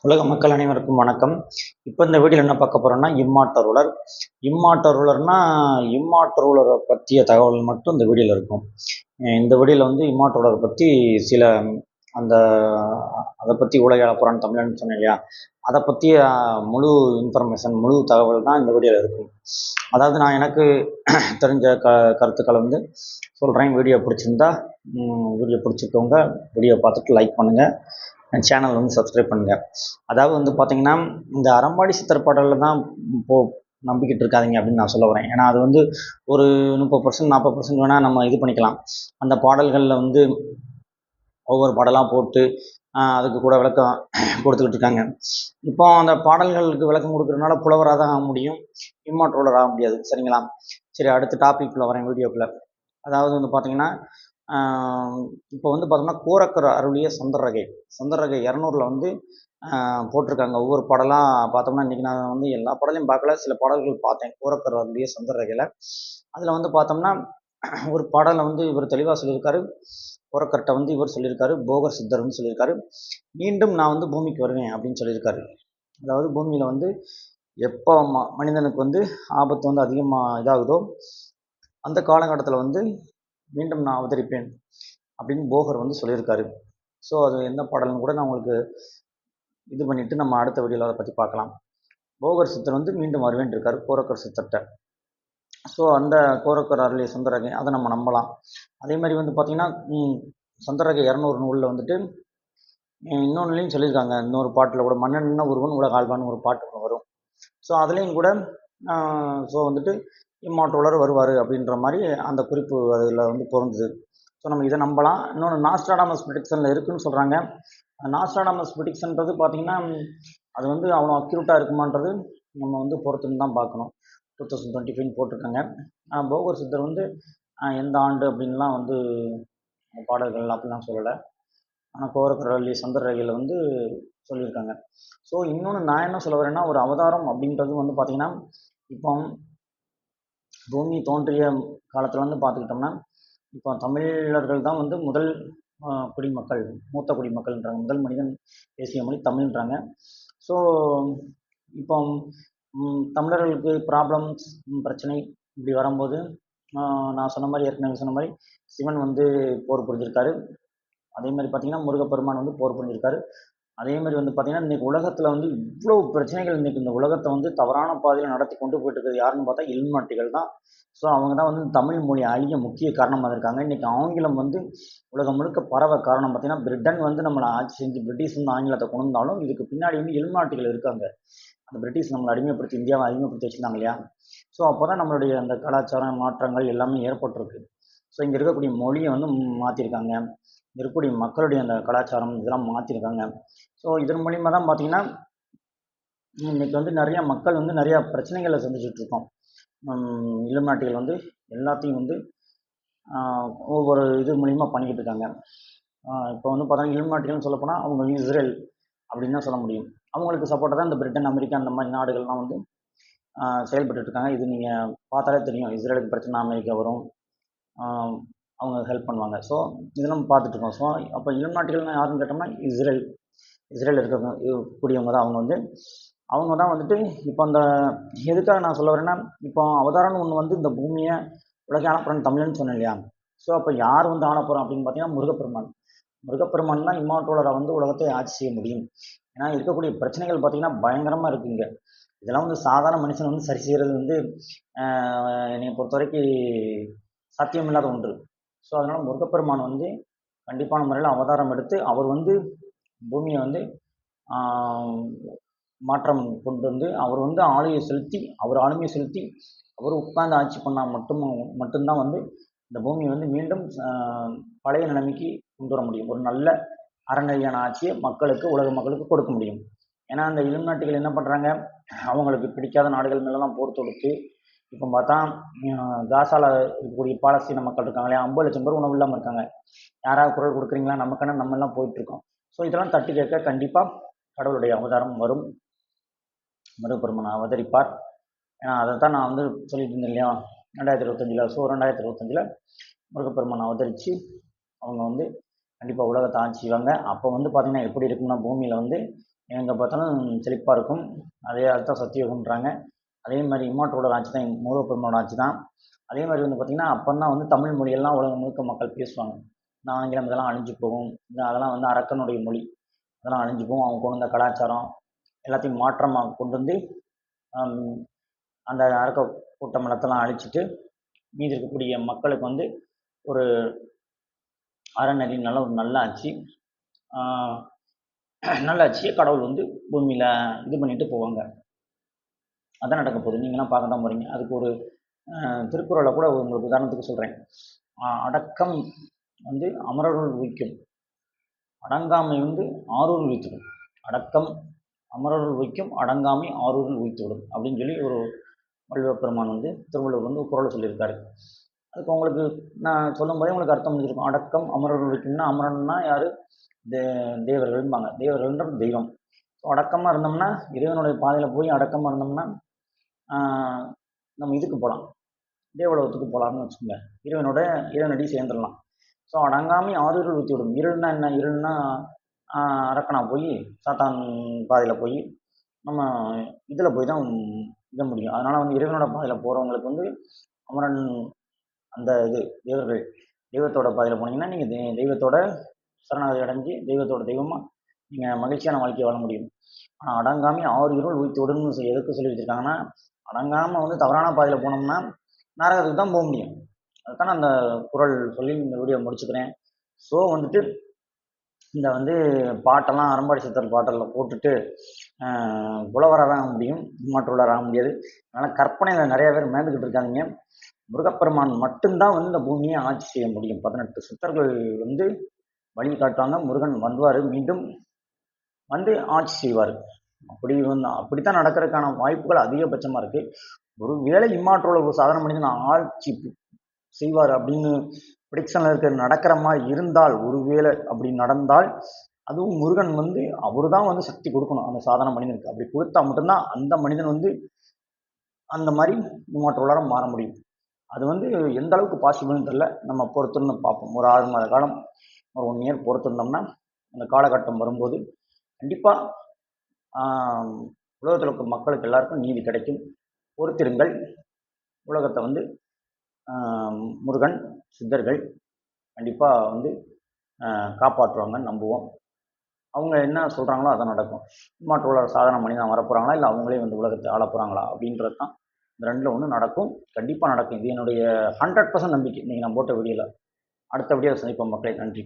உலக மக்கள் அனைவருக்கும் வணக்கம். இப்போ இந்த வீடியோவில் என்ன பார்க்க போகிறோம்னா, இம்மார்டல் இம்மார்டர் ரூலரை பற்றிய தகவல் மட்டும் இந்த வீடியோவில் இருக்கும். இந்த வீடியோவில் வந்து இம்மார்டர் பற்றி சில அந்த அதை பற்றி உலக புராண தமிழன்னு சொன்னேன் இல்லையா, அதை பற்றிய முழு இன்ஃபர்மேஷன், முழு தகவல் தான் இந்த வீடியோவில் இருக்கும். அதாவது நான் எனக்கு தெரிஞ்ச கருத்துக்களை வந்து சொல்கிறேன். வீடியோ பிடிச்சிருந்தா வீடியோ பிடிச்சிக்கோங்க. வீடியோ பார்த்துட்டு லைக் பண்ணுங்கள், சேனல் வந்து சப்ஸ்கிரைப் பண்ணுங்கள். அதாவது வந்து பார்த்திங்கன்னா, இந்த அறம்பாடி சித்தர் பாடலில் தான் நம்பிக்கிட்டு இருக்காதிங்க அப்படின்னு நான் சொல்ல வரேன். ஏன்னா அது வந்து ஒரு 30% 40% வேணால் நம்ம இது பண்ணிக்கலாம். அந்த பாடல்களில் வந்து ஒவ்வொரு பாடலாக போட்டு அதுக்கு கூட விளக்கம் கொடுத்துக்கிட்டு இருக்காங்க. இப்போ அந்த பாடல்களுக்கு விளக்கம் கொடுக்குறதுனால புலவராக தான் ஆக முடியும், இம்மார்டர் ஆக முடியாது. சரிங்களா? சரி, அடுத்த டாபிக்ல வரேன் வீடியோக்குள்ள. அதாவது வந்து பார்த்தீங்கன்னா, இப்போ வந்து பார்த்தோம்னா கோரக்கர் அருளிய சந்தரகை 200ல் வந்து போட்டிருக்காங்க. ஒவ்வொரு பாடலாக பார்த்தோம்னா, இன்றைக்கி நான் வந்து எல்லா பாடலையும் பார்க்கல, சில பாடல்கள் பார்த்தேன் கோரக்கர் அருளிய சந்தரகையில். அதில் வந்து பார்த்தோம்னா ஒரு பாடலை வந்து இவர் தெளிவாக சொல்லியிருக்காரு. கோரக்கர்கிட்ட வந்து இவர் சொல்லியிருக்காரு, போகர் சித்தர் வந்து சொல்லியிருக்காரு, மீண்டும் நான் வந்து பூமிக்கு வருவேன் அப்படின்னு சொல்லியிருக்காரு. அதாவது பூமியில் வந்து எப்போ மனிதனுக்கு வந்து ஆபத்து வந்து அதிகமாக இதாகுதோ அந்த காலகட்டத்தில் வந்து மீண்டும் நான் அவதரிப்பேன் அப்படின்னு போகர் வந்து சொல்லியிருக்காரு. ஸோ அது என்ன பாடல்னு கூட நான் உங்களுக்கு இது பண்ணிவிட்டு நம்ம அடுத்த வீடியோவில் அதை பற்றி பார்க்கலாம். போகர் சித்தர் வந்து மீண்டும் வருவேன் இருக்கார் கோரக்கர் சித்தர்கிட்ட. ஸோ அந்த கோரக்கர் அருளிய சந்தரகை அதை நம்ம நம்பலாம். அதே மாதிரி வந்து பார்த்திங்கன்னா, சந்தரகை 200 நூலில் வந்துட்டு இன்னொன்றுலையும் சொல்லியிருக்காங்க. இன்னொரு பாட்டில் கூட மன்னன்னா ஒருவன் உலக ஆழ்வான்னு ஒரு பாட்டு வரும். ஸோ அதுலேயும் கூட ஸோ வந்துட்டு இம்மார்டர் வருவார் அப்படின்ற மாதிரி அந்த குறிப்பு அதில் வந்து பொருந்துது. ஸோ நம்ம இதை நம்பலாம். இன்னொன்று நாஸ்ட்ராடாமஸ் ப்ரிடிக்ஷனில் இருக்குதுன்னு சொல்கிறாங்க. நாஸ்ட்ராடாமஸ் ப்ரிடிக்ஷன்றது பார்த்திங்கன்னா, அது வந்து அவ்வளோ அக்யூரேட்டாக இருக்குமான்றது நம்ம வந்து பொறுத்துன்னு தான் பார்க்கணும். 2025 போட்டிருக்காங்க. போகர் சித்தர் வந்து எந்த ஆண்டு அப்படின்லாம் வந்து பாடல்கள் அப்படிலாம் சொல்லலை. ஆனால் கோரக்கர் அருளிய சந்தரகையில் வந்து சொல்லியிருக்காங்க. ஸோ இன்னொன்று நான் என்ன சொல்ல வரேன்னா, ஒரு அவதாரம் அப்படின்றது வந்து பார்த்திங்கன்னா, இப்போ பூமி தோன்றிய காலத்தில் வந்து பார்த்துக்கிட்டோம்னா, இப்போ தமிழர்கள் தான் வந்து முதல் குடிமக்கள், மூத்த குடிமக்கள்ன்றாங்க. முதல் மனிதன் பேசிய மொழி தமிழ்ன்றாங்க. ஸோ இப்போ தமிழர்களுக்கு ப்ராப்ளம்ஸ், பிரச்சனை இப்படி வரும்போது நான் சொன்ன மாதிரி, ஏற்கனவே சொன்ன மாதிரி சிவன் வந்து போர் புரிஞ்சிருக்காரு. அதே மாதிரி பார்த்திங்கன்னா முருகப்பெருமான் வந்து போர் புரிஞ்சிருக்காரு. அதே மாதிரி வந்து பார்த்திங்கன்னா, இன்றைக்கி உலகத்தில் வந்து இவ்வளோ பிரச்சனைகள், இன்றைக்கி இந்த உலகத்தை வந்து தவறான பாதையில் நடத்தி கொண்டு போயிட்டு இருக்கிறது யாருன்னு பார்த்தா இல்மாட்டிகள் தான். ஸோ அவங்க தான் வந்து தமிழ் மொழி அழிய முக்கிய காரணமாக இருக்காங்க. இன்றைக்கி ஆங்கிலம் வந்து உலகம் முழுக்க பரவ காரணம் பார்த்திங்கன்னா, பிரிட்டன் வந்து நம்மளை ஆட்சி செஞ்சு பிரிட்டிஷ் வந்து ஆங்கிலத்தை கொண்டு வந்தாலும் இதுக்கு பின்னாடி வந்து இல்மாட்டிகள் இருக்காங்க. அந்த பிரிட்டிஷ் நம்மளை அடிமைப்படுத்தி, இந்தியாவை அடிமைப்படுத்தி வச்சுருந்தாங்க இல்லையா? ஸோ அப்போ தான் நம்மளுடைய அந்த கலாச்சார மாற்றங்கள் எல்லாமே ஏற்பட்டிருக்கு. ஸோ இங்கே இருக்கக்கூடிய மொழியை வந்து மாற்றிருக்காங்க. இருக்கக்கூடிய மக்களுடைய அந்த கலாச்சாரம் இதெல்லாம் மாற்றிருக்காங்க. ஸோ இதன் மூலிமா தான் பார்த்திங்கன்னா, இன்றைக்கி வந்து நிறையா மக்கள் வந்து நிறையா பிரச்சனைகளை சந்திச்சுட்ருக்கோம். இலுமினாட்டிகள் வந்து எல்லாத்தையும் வந்து ஒவ்வொரு இது மூலிமா பண்ணிக்கிட்டு இருக்காங்க. இப்போ வந்து பார்த்தோன்னா இலுமினாட்டிகள்னு சொல்லப்போனால் அவங்க இஸ்ரேல் அப்படின்னு தான் சொல்ல முடியும். அவங்களுக்கு சப்போர்ட்டாக தான் இந்த பிரிட்டன், அமெரிக்கா அந்த மாதிரி நாடுகள்லாம் வந்து செயல்பட்டுருக்காங்க. இது நீங்கள் பார்த்தாலே தெரியும். இஸ்ரேலுக்கு பிரச்சனை அமெரிக்கா வரும், அவங்க ஹெல்ப் பண்ணுவாங்க. ஸோ இதெல்லாம் பார்த்துட்ருக்கோம். ஸோ அப்போ இலுமினாட்டிகள்னால் யாருன்னு கேட்டோம்னா இஸ்ரேல் இருக்கக்கூடியவங்க தான். அவங்க தான் வந்துட்டு இப்போ அந்த எதுக்காக நான் சொல்ல வரேன்னா, இப்போ அவதாரம்னு ஒன்று வந்து இந்த பூமியை உலகை ஆளப்போகிறேன் தமிழ்னு சொன்னேன் இல்லையா? ஸோ அப்போ யார் வந்து ஆளப்போகிறோம் அப்படின்னு பார்த்தீங்கன்னா முருகப்பெருமான் தான் இம்மார்டலரை வந்து உலகத்தை ஆட்சி செய்ய முடியும். ஏன்னா இருக்கக்கூடிய பிரச்சனைகள் பார்த்திங்கன்னா பயங்கரமாக இருக்குங்க. இதெல்லாம் வந்து சாதாரண மனுஷன் வந்து சரி செய்கிறது வந்து என்னை பொறுத்த வரைக்கும் சாத்தியமில்லாத ஒன்று. ஸோ அதனால் முருகப்பெருமான் வந்து கண்டிப்பான முறையில் அவதாரம் எடுத்து அவர் வந்து பூமியை வந்து மாற்றம் கொண்டு வந்து அவர் வந்து ஆளுமையை செலுத்தி அவர் உட்கார்ந்து ஆட்சி பண்ணால் மட்டும்தான் வந்து இந்த பூமியை வந்து மீண்டும் பழைய நிலைமைக்கு கொண்டு வர முடியும். ஒரு நல்ல அறநெறியான ஆட்சியை உலக மக்களுக்கு கொடுக்க முடியும். ஏன்னா அந்த இலுமினாட்டிகள் என்ன பண்ணுறாங்க, அவங்களுக்கு பிடிக்காத நாடுகள் மேலெல்லாம் போர் தொடுத்து, இப்போ பார்த்தா காசாவில் இருக்கக்கூடிய பாலஸ்தீன மக்கள் இருக்காங்க இல்லையா, 50 லட்சம் பேர் உணவு இல்லாமல் இருக்காங்க. யாராவது குரல் கொடுக்குறீங்களா? நமக்கான நம்ம எல்லாம் போயிட்டுருக்கோம். ஸோ இதெல்லாம் தட்டி கேட்க கண்டிப்பாக கடவுளுடைய அவதாரம் வரும், முருகப்பெருமான் அவதரிப்பார். ஏன்னா அதை தான் நான் வந்து சொல்லிட்டு இருந்தேன் இல்லையா, 2025. ஸோ 2025 முருகப்பெருமான் அவதரித்து அவங்க வந்து கண்டிப்பாக உலகத்தை ஆட்சி செய்வாங்க. அப்போ வந்து பார்த்திங்கன்னா எப்படி இருக்குன்னா, பூமியில் வந்து எங்கே பார்த்தாலும் செழிப்பாக இருக்கும். அதே அதுதான் சத்தியுகம்ன்றாங்க. அதே மாதிரி இம்மாற்றோட ஆட்சி தான் முருகப்பெருமானோட ஆட்சி தான். அதே மாதிரி வந்து பார்த்திங்கன்னா அப்போ தான் வந்து தமிழ் மொழியெல்லாம் உலகம் முழுக்க மக்கள் பேசுவாங்க. இந்த ஆங்கிலம் இதெல்லாம் அழிஞ்சு போகும். அதெல்லாம் வந்து அரக்கனுடைய மொழி, அதெல்லாம் அழிஞ்சு போகும். அவங்க கொண்டு வந்த கலாச்சாரம் எல்லாத்தையும் மாற்றமாக கொண்டு வந்து அந்த அரக்க கூட்டமெல்லாம் அழிச்சிட்டு மீதி இருக்கக்கூடிய மக்களுக்கு வந்து ஒரு அறநெறி நல்ல ஆட்சி, நல்ல ஆட்சியை கடவுள் வந்து பூமியில் இது பண்ணிட்டு போவாங்க. அதான் நடக்க போகுது. நீங்களாம் பார்க்க தான் போகிறீங்க. அதுக்கு ஒரு திருக்குறளை கூட உங்களுக்கு உதாரணத்துக்கு சொல்கிறேன். அடக்கம் வந்து அமரருள் உய்க்கும், அடங்காமை வந்து ஆரூரில் உய்த்துவிடும். அடக்கம் அமரருள் உய்க்கும், அடங்காமை ஆரூரில் உய்த்துவிடும் அப்படின்னு சொல்லி ஒரு வள்ளுவப் பெருமான் வந்து திருவள்ளுவர் வந்து குறளை சொல்லியிருக்காரு. அதுக்கு உங்களுக்கு நான் சொல்லும்போதே உங்களுக்கு அர்த்தம் முடிஞ்சிருக்கும். அடக்கம் அமரருள் உய்க்கும்னா அமரன்னா யார்? தேவர்கள்பாங்க. தேவர்கள்ன்றது தெய்வம். அடக்கமாக இருந்தோம்னா இறைவனுடைய பாதையில் போய் அடக்கமாக இருந்தோம்னா நம்ம இதுக்கு போகலாம், தேவலோகத்துக்கு போகலாம்னு வச்சுக்கோங்க. இறைவனடி சேர்ந்துடலாம். ஸோ அடங்காமை ஆரூரில் உய்த்துவிடும். இருள்னா என்ன? இருள்னா அரக்கனா போய் சாத்தான் பாதையில் போய் நம்ம இதில் போய் தான் இத முடியும். அதனால் வந்து இறைவனோட பாதையில் போகிறவங்களுக்கு வந்து அமரன் அந்த இது தெய்வத்தோட பாதையில் போனீங்கன்னா நீங்கள் தெய்வத்தோட சரணாகதி அடைஞ்சு தெய்வத்தோட தெய்வமாக நீங்கள் மகிழ்ச்சியான வாழ்க்கையை வாழ முடியும். ஆனால் அடங்காமல் ஆறு இருள் உய்த்து விடுன்னு எதுக்கு சொல்லி வச்சுருக்காங்கன்னா, அடங்காமல் வந்து தவறான பாதையில் போனோம்னா நரகத்துக்கு தான் போக முடியும். அதுதான் அந்த குறள் சொல்லி இந்த வீடியோ முடிச்சுக்கிறேன். ஸோ வந்துட்டு இந்த வந்து பாட்டெல்லாம் அறம்பாடி சித்தர் பாட்டெல்லாம் போட்டுட்டு புலவராக ஆக முடியும், இம்மாற்றுள்ளராக ஆக முடியாது. அதனால் கற்பனையில் நிறைய பேர் மேந்துக்கிட்டு இருக்காங்க. முருகப்பெருமான் மட்டும்தான் வந்து இந்த பூமியை ஆட்சி செய்ய முடியும். 18 சித்தர்கள் வந்து வழி காட்டுவாங்க. முருகன் வந்துவார், மீண்டும் வந்து ஆட்சி செய்வார். அப்படித்தான் நடக்கிறதுக்கான வாய்ப்புகள் அதிகபட்சமாக இருக்குது. ஒரு வேளை இம்மாற்றோட ஒரு சாதனை பண்ணி நான் ஆட்சி செய்வார் அப்படின்னு ப்ரிடிக்ஷனில் இருக்கிற நடக்கிற மாதிரி இருந்தால், ஒருவேளை அப்படி நடந்தால் அதுவும் முருகன் வந்து அவரு தான் வந்து சக்தி கொடுக்கணும் அந்த சாதனை மனிதனுக்கு. அப்படி கொடுத்தா மட்டும்தான் அந்த மனிதன் வந்து அந்த மாதிரி இம்மாற்றோட மாற முடியும். அது வந்து எந்த அளவுக்கு பாசிபிள்னு தெரியல. நம்ம பொறுத்திருந்து பார்ப்போம். ஒரு 6 மாத காலம், ஒரு 1 இயர் பொறுத்திருந்தோம்னா அந்த காலகட்டம் வரும்போது கண்டிப்பாக உலகத்தில் இருக்க மக்களுக்கு எல்லாருக்கும் நீதி கிடைக்கும். பொறுத்திருங்கள். உலகத்தை வந்து முருகன் சித்தர்கள் கண்டிப்பாக வந்து காப்பாற்றுவாங்கன்னு நம்புவோம். அவங்க என்ன சொல்கிறாங்களோ அதான் நடக்கும். இம்மாற்றோட சாதனை மனிதன் வரப்போகிறாங்களா, இல்லை அவங்களே வந்து உலகத்தை ஆள போகிறாங்களா அப்படின்றது தான் இந்த 2ல் ஒன்று நடக்கும். கண்டிப்பாக நடக்கும். இது என்னுடைய 100% நம்பிக்கை. இன்றைக்கி நான் போட்ட வீடியோவில். அடுத்த வீடியோவில் சந்திப்போம் மக்களே. நன்றி.